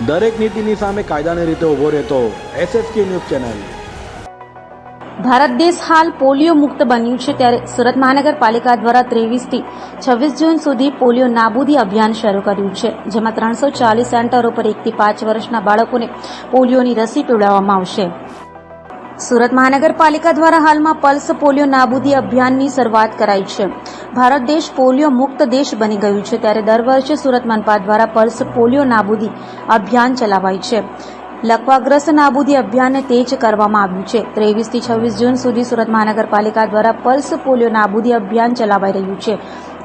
દરેક નીતિની સામે કાયદાની રીતે ઊભો રહેતો SSK ન્યૂઝ ચેનલ। ભારત દેશ હાલ પોલિયો મુક્ત બન્યું છે, ત્યારે સુરત મહાનગરપાલિકા દ્વારા 23 થી 26 જૂન સુધી પોલિયો નાબૂદી અભિયાન શરૂ કર્યું છે, જેમાં 340 સેન્ટરો પર 1 થી 5 વર્ષના બાળકોને પોલિયોની રસી પીવડાવવામાં આવશે। સુરત મહાનગરપાલિકા દ્વારા હાલમાં પલ્સ પોલિયો નાબૂદી અભિયાનની શરૂઆત કરાઈ છે। ભારત દેશ પોલિયો મુક્ત દેશ બની ગયું છે, ત્યારે દર વર્ષે સુરત મનપા દ્વારા પલ્સ પોલિયો નાબૂદી અભિયાન ચલાવાય છે। લકવાગ્રસ્ત નાબૂદી અભિયાનને તેજ કરવામાં આવ્યું છે। 23 થી 26 જૂન સુધી સુરત મહાનગરપાલિકા દ્વારા પલ્સ પોલિયો નાબૂદી અભિયાન ચલાવાઈ રહ્યું છે।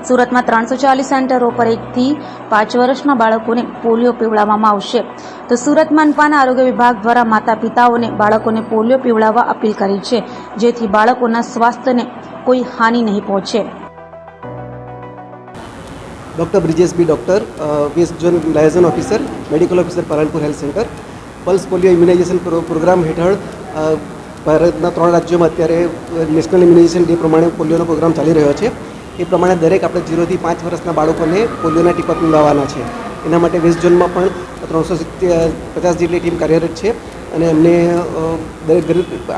સુરતમાં 340 સેન્ટરો પર 1 થી 5 વર્ષના બાળકોને પોલિયો પીવડાવવામાં આવશે, તો સુરત મનપાના આરોગ્ય વિભાગ દ્વારા માતા પિતાઓને બાળકોને પોલિયો પીવડાવવા અપીલ કરી છે, જેથી બાળકોના સ્વાસ્થ્યને કોઈ હાનિ નહીં પહોંચે। Doctor Brijesh B doctor west zone liaison officer medical officer Palanpur health centre pulse polio immunisation programme हेठળ ભારતના 3 રાજ્યોમાં અત્યારે નેશનલ ઇમ્યુનાઇઝેશન ડે પ્રમાણે પોલિયોનો પ્રોગ્રામ ચાલી રહ્યો છે। એ પ્રમાણે દરેક આપણે 0 થી 5 વર્ષના બાળકોને પોલિયોના ટીપા પીવડાવવાના છે। એના માટે વેસ્ટ ઝોનમાં પણ 350 જેટલી ટીમ કાર્યરત છે અને એમને દરેક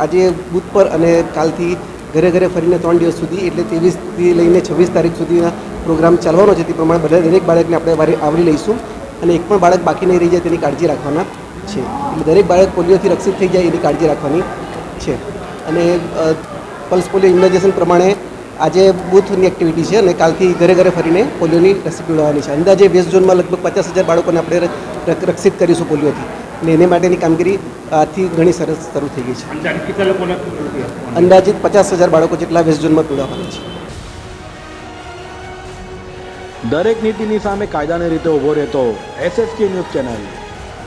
આજે બૂથ પર અને કાલથી ઘરે ઘરે ફરીને 3 દિવસ સુધી એટલે 23 થી લઈને 26 તારીખ સુધીના પ્રોગ્રામ ચાલવાનો છે। તે પ્રમાણે બધા દરેક બાળકને આપણે આવરી લઈશું અને એક પણ બાળક બાકી નહીં રહી જાય તેની કાળજી રાખવાના છે। એટલે દરેક બાળક પોલિયોથી રક્ષિત થઈ જાય એની કાળજી રાખવાની છે। અને પલ્સ પોલિયો ઇમ્યુનાઇઝેશન પ્રમાણે આજે બૂથની એક્ટિવિટી છે અને કાલથી ઘરે ઘરે ફરીને પોલિયોની રસી પીવડાવવાની છે। અંદાજે વેસ્ટ ઝોનમાં લગભગ 50,000 બાળકોને આપણે રક્ષિત કરીશું પોલિયોથી અને એને માટેની કામગીરી આજથી ઘણી સરસ શરૂ થઈ ગઈ છે। અંદાજિત 50,000 બાળકો જેટલા વેસ્ટ ઝોનમાં પીવડાવવાના છે। દરેક નીતિની સામે કાયદાની રીતે ઊભો રહેતો SSK ન્યૂઝ ચેનલ।